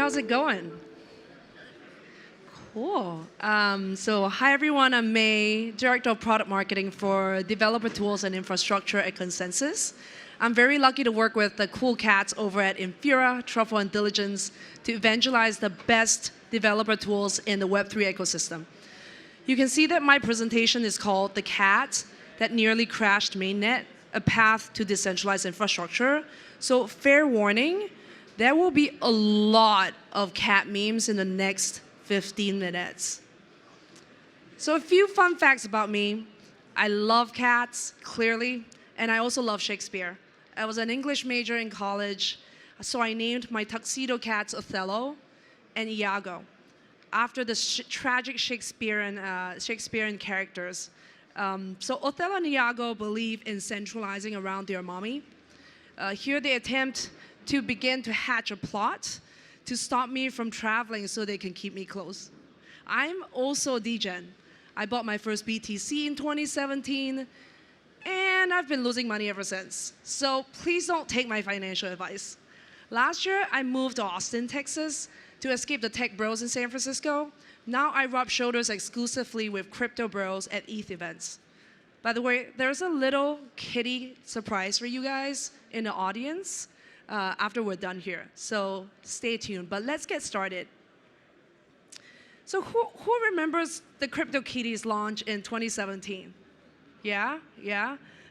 how's it going? Cool. So hi everyone, I'm May, Director of Product Marketing for Developer Tools and Infrastructure at ConsenSys. I'm very lucky to work with the cool cats over at Infura, Truffle, and Diligence to evangelize the best developer tools in the Web3 ecosystem. You can see that my presentation is called The Cat That Nearly Crashed Mainnet, A Path to Decentralized Infrastructure. So fair warning, there will be a lot of cat memes in the next 15 minutes. So a few fun facts about me. I love cats, clearly, and I also love Shakespeare. I was an English major in college, so I named my tuxedo cats Othello and Iago, after the tragic Shakespearean characters. So Othello and Iago believe in centralizing around their mommy. Here they attempt to begin to hatch a plot to stop me from traveling so they can keep me close. I'm also a degen. I bought my first BTC in 2017, and I've been losing money ever since. So please don't take my financial advice. Last year, I moved to Austin, Texas to escape the tech bros in San Francisco. Now I rub shoulders exclusively with crypto bros at ETH events. By the way, there's a little kitty surprise for you guys in the audience after we're done here. So stay tuned, but let's get started. So who remembers the CryptoKitties launch in 2017? Yeah?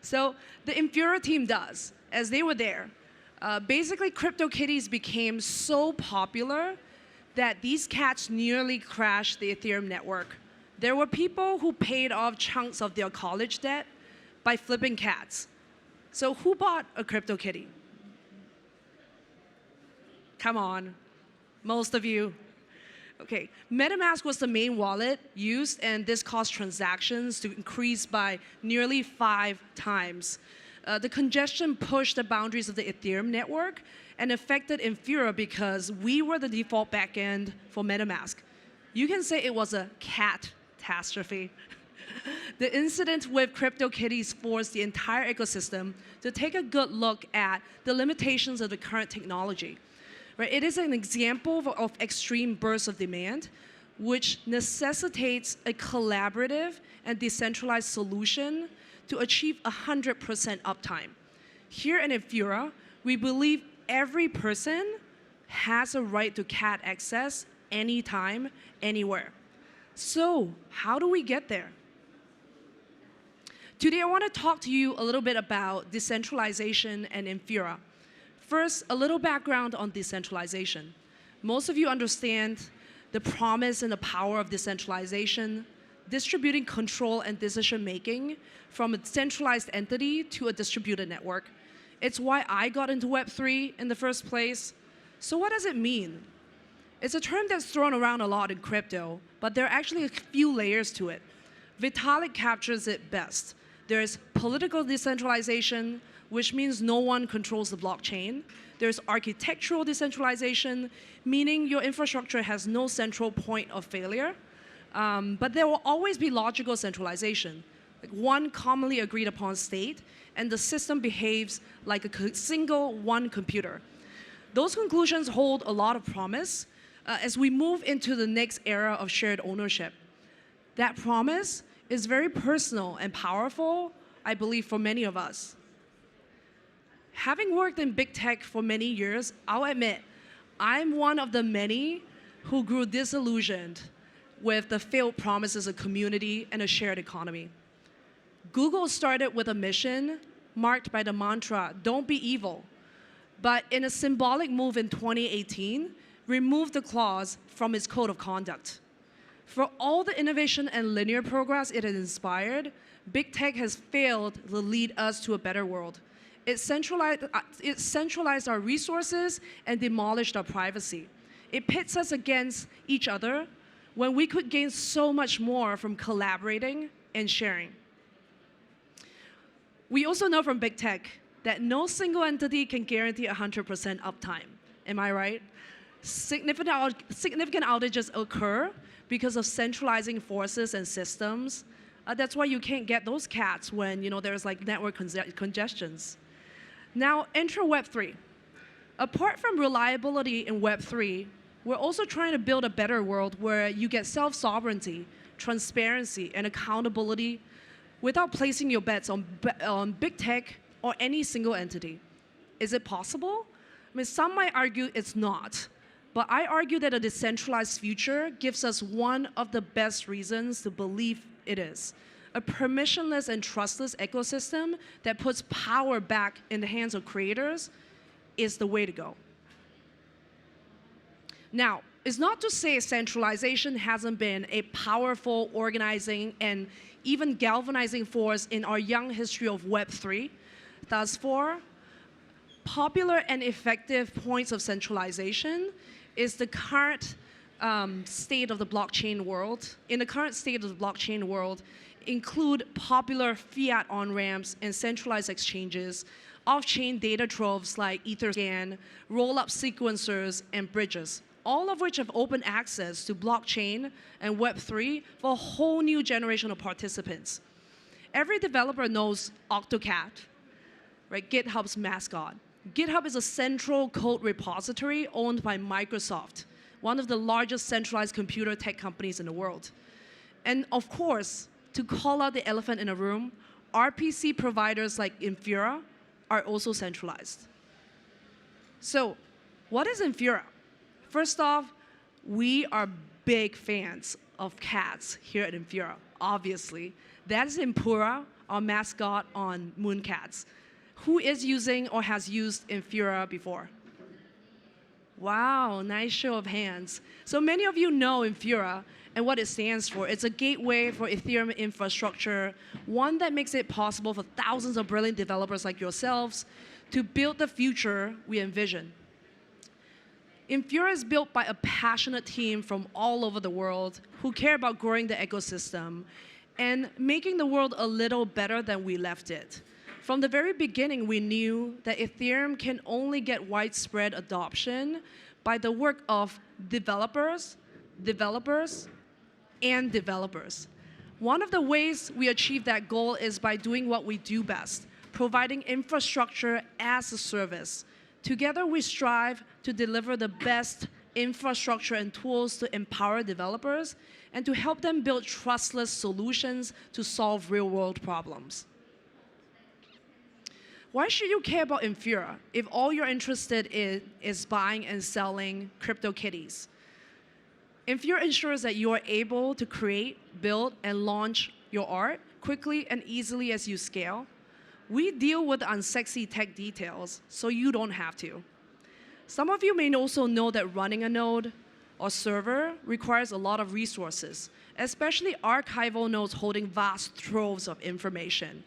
So the Infura team does, as they were there. Basically, CryptoKitties became so popular that these cats nearly crashed the Ethereum network. There were people who paid off chunks of their college debt by flipping cats. So who bought a CryptoKitty? Come on, most of you. Okay, MetaMask was the main wallet used, and this caused transactions to increase by nearly 5 times. The congestion pushed the boundaries of the Ethereum network and affected Infura because we were the default backend for MetaMask. You can say it was a catastrophe. The incident with CryptoKitties forced the entire ecosystem to take a good look at the limitations of the current technology. Right? It is an example of extreme bursts of demand, which necessitates a collaborative and decentralized solution to achieve 100% uptime. Here in Infura, we believe every person has a right to cat access anytime, anywhere. So how do we get there? Today, I want to talk to you a little bit about decentralization and Infura. First, a little background on decentralization. Most of you understand the promise and the power of decentralization, distributing control and decision-making from a centralized entity to a distributed network. It's why I got into Web3 in the first place. So what does it mean? It's a term that's thrown around a lot in crypto, but there are actually a few layers to it. Vitalik captures it best. There's political decentralization, which means no one controls the blockchain. There's architectural decentralization, meaning your infrastructure has no central point of failure. But there will always be logical centralization, like one commonly agreed upon state, and the system behaves like a single one computer. Those conclusions hold a lot of promise as we move into the next era of shared ownership. That promise is very personal and powerful, I believe, for many of us. Having worked in big tech for many years, I'll admit, I'm one of the many who grew disillusioned with the failed promises of community and a shared economy. Google started with a mission marked by the mantra, "Don't be evil," but in a symbolic move in 2018, removed the clause from its code of conduct. For all the innovation and linear progress it has inspired, big tech has failed to lead us to a better world. It centralized our resources and demolished our privacy. It pits us against each other when we could gain so much more from collaborating and sharing. We also know from big tech that no single entity can guarantee 100% uptime. Am I right? Significant outages occur because of centralizing forces and systems. That's why you can't get those cats when there's like network congestions. Now, enter Web3. Apart from reliability in Web3, We're also trying to build a better world where you get self-sovereignty, transparency, and accountability without placing your bets on big tech or any single entity. Is it possible? I mean, some might argue it's not. But I argue that a decentralized future gives us one of the best reasons to believe it is. A permissionless and trustless ecosystem that puts power back in the hands of creators is the way to go. Now, it's not to say centralization hasn't been a powerful, organizing, and even galvanizing force in our young history of Web3. Thus far, popular and effective points of centralization is the current state of the blockchain world. In the current state of the blockchain world, include popular fiat on-ramps and centralized exchanges, off-chain data troves like Etherscan, roll-up sequencers, and bridges, all of which have open access to blockchain and Web3 for a whole new generation of participants. Every developer knows Octocat, right? GitHub's mascot. GitHub is a central code repository owned by Microsoft, one of the largest centralized computer tech companies in the world. And of course, to call out the elephant in the room, RPC providers like Infura are also centralized. So, what is Infura? First off, we are big fans of cats here at Infura, obviously. That is Infura, our mascot on Mooncats. Who is using or has used Infura before? Wow, nice show of hands. So many of you know Infura and what it stands for. It's a gateway for Ethereum infrastructure, one that makes it possible for thousands of brilliant developers like yourselves to build the future we envision. Infura is built by a passionate team from all over the world who care about growing the ecosystem and making the world a little better than we left it. From the very beginning, we knew that Ethereum can only get widespread adoption by the work of developers, and developers. One of the ways we achieve that goal is by doing what we do best, providing infrastructure as a service. Together, we strive to deliver the best infrastructure and tools to empower developers and to help them build trustless solutions to solve real-world problems. Why should you care about Infura if all you're interested in is buying and selling crypto kitties? Infura ensures that you are able to create, build, and launch your art quickly and easily as you scale. We deal with unsexy tech details, so you don't have to. Some of you may also know that running a node or server requires a lot of resources, especially archival nodes holding vast troves of information.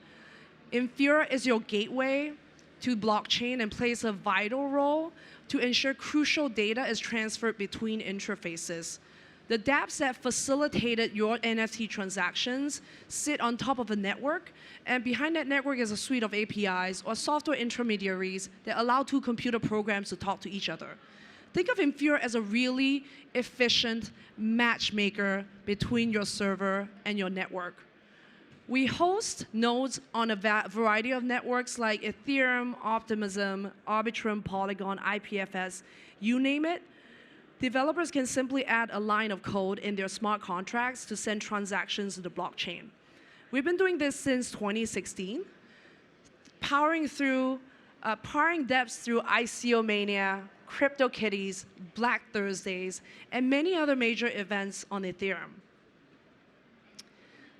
Infura is your gateway to blockchain and plays a vital role to ensure crucial data is transferred between interfaces. The dApps that facilitated your NFT transactions sit on top of a network, and behind that network is a suite of APIs or software intermediaries that allow two computer programs to talk to each other. Think of Infura as a really efficient matchmaker between your server and your network. We host nodes on a variety of networks like Ethereum, Optimism, Arbitrum, Polygon, IPFS, you name it. Developers can simply add a line of code in their smart contracts to send transactions to the blockchain. We've been doing this since 2016, powering dApps through ICO Mania, CryptoKitties, Black Thursdays, and many other major events on Ethereum.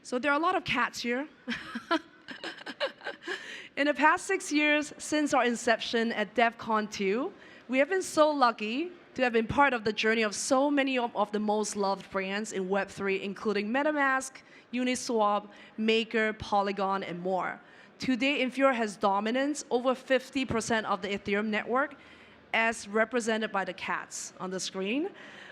So there are a lot of cats here. In the past 6 years since our inception at DevCon 2, we have been so lucky to have been part of the journey of so many of the most loved brands in Web3, including MetaMask, Uniswap, Maker, Polygon, and more. Today, Infura has dominance over 50% of the Ethereum network, as represented by the cats on the screen.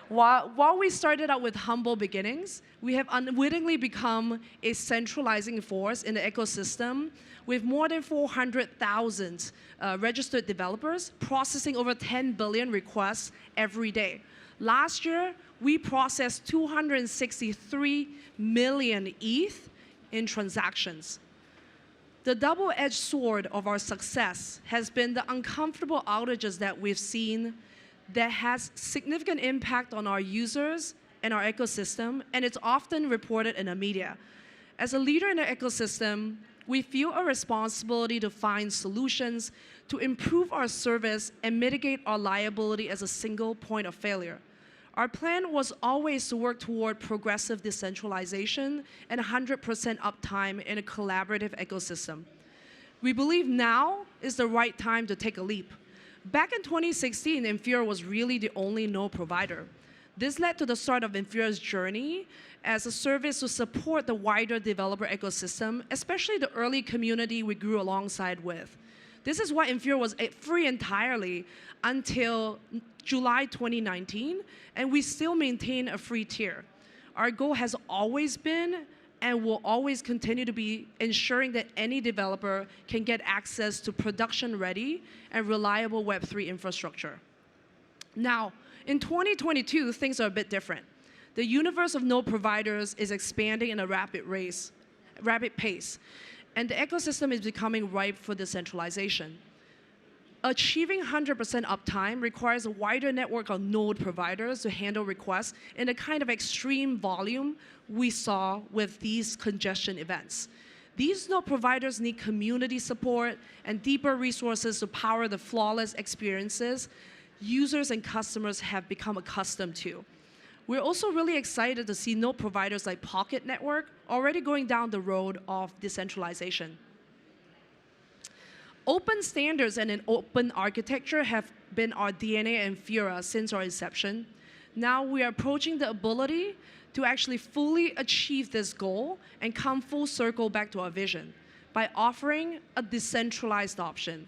While we started out with humble beginnings, we have unwittingly become a centralizing force in the ecosystem with more than 400,000 registered developers processing over 10 billion requests every day. Last year, we processed 263 million ETH in transactions. The double-edged sword of our success has been the uncomfortable outages that we've seen that has significant impact on our users and our ecosystem, and it's often reported in the media. As a leader in the ecosystem, we feel a responsibility to find solutions to improve our service and mitigate our liability as a single point of failure. Our plan was always to work toward progressive decentralization and 100% uptime in a collaborative ecosystem. We believe now is the right time to take a leap. Back in 2016, Infura was really the only node provider. This led to the start of Infura's journey as a service to support the wider developer ecosystem, especially the early community we grew alongside with. This is why Infura was free entirely until July 2019, and we still maintain a free tier. Our goal has always been and will always continue to be ensuring that any developer can get access to production-ready and reliable Web3 infrastructure. Now, in 2022, things are a bit different. The universe of node providers is expanding in a rapid pace, and the ecosystem is becoming ripe for decentralization. Achieving 100% uptime requires a wider network of node providers to handle requests in the kind of extreme volume we saw with these congestion events. These node providers need community support and deeper resources to power the flawless experiences users and customers have become accustomed to. We're also really excited to see node providers like Pocket Network already going down the road of decentralization. Open standards and an open architecture have been our DNA at Infura since our inception. Now we are approaching the ability to actually fully achieve this goal and come full circle back to our vision by offering a decentralized option.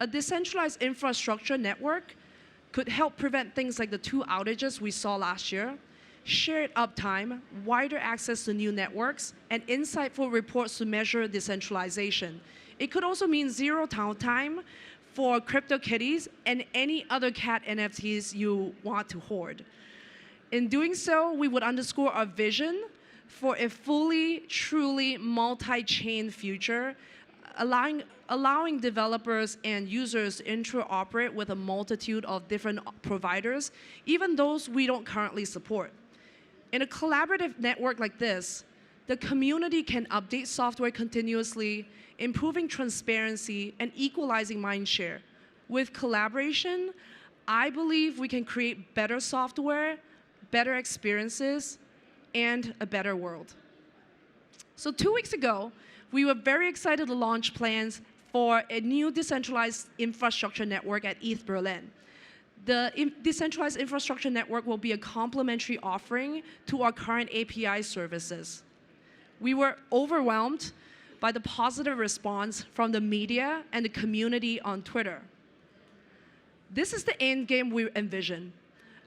A decentralized infrastructure network could help prevent things like the 2 outages we saw last year, shared uptime, wider access to new networks, and insightful reports to measure decentralization. It could also mean zero downtime for CryptoKitties and any other cat NFTs you want to hoard. In doing so, we would underscore our vision for a fully, truly multi-chain future, allowing developers and users to interoperate with a multitude of different providers, even those we don't currently support. In a collaborative network like this, the community can update software continuously, improving transparency and equalizing mindshare. With collaboration, I believe we can create better software, better experiences, and a better world. So 2 weeks ago, we were very excited to launch plans for a new decentralized infrastructure network at ETH Berlin. The decentralized infrastructure network will be a complementary offering to our current API services. We were overwhelmed by the positive response from the media and the community on Twitter. This is the end game we envision: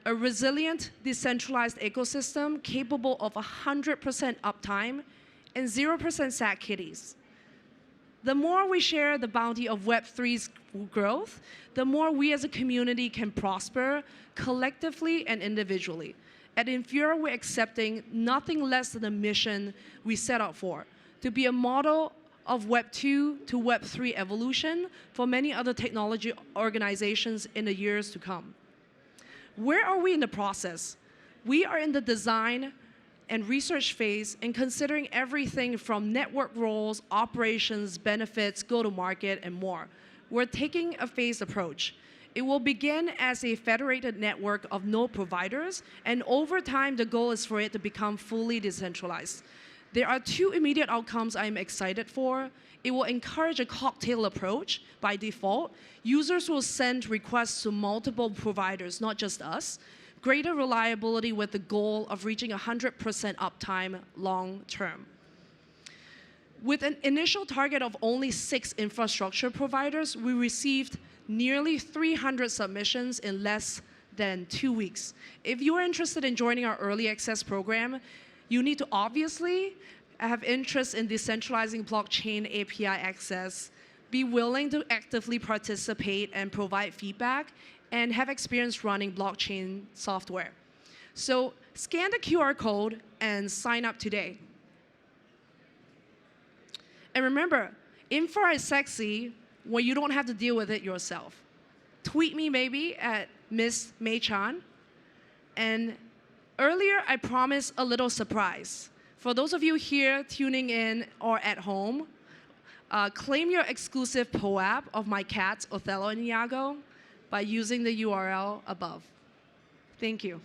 a resilient, decentralized ecosystem capable of 100% uptime and 0% sad kitties. The more we share the bounty of Web3's growth, the more we as a community can prosper collectively and individually. At Infura, we're accepting nothing less than the mission we set out for, to be a model of Web 2 to Web 3 evolution for many other technology organizations in the years to come. Where are we in the process? We are in the design and research phase and considering everything from network roles, operations, benefits, go-to-market, and more. We're taking a phased approach. It will begin as a federated network of node providers, and over time, the goal is for it to become fully decentralized. There are 2 immediate outcomes I'm excited for. It will encourage a cocktail approach by default. Users will send requests to multiple providers, not just us. Greater reliability with the goal of reaching 100% uptime long term. With an initial target of only 6 infrastructure providers, we received nearly 300 submissions in less than 2 weeks. If you are interested in joining our early access program, you need to obviously have interest in decentralizing blockchain API access, be willing to actively participate and provide feedback, and have experience running blockchain software. So scan the QR code and sign up today. And remember, Infra is sexy when you don't have to deal with it yourself. Tweet me maybe at Miss Mei Chan. And earlier, I promised a little surprise. For those of you here tuning in or at home, claim your exclusive POAP of my cats, Othello and Iago, by using the URL above. Thank you.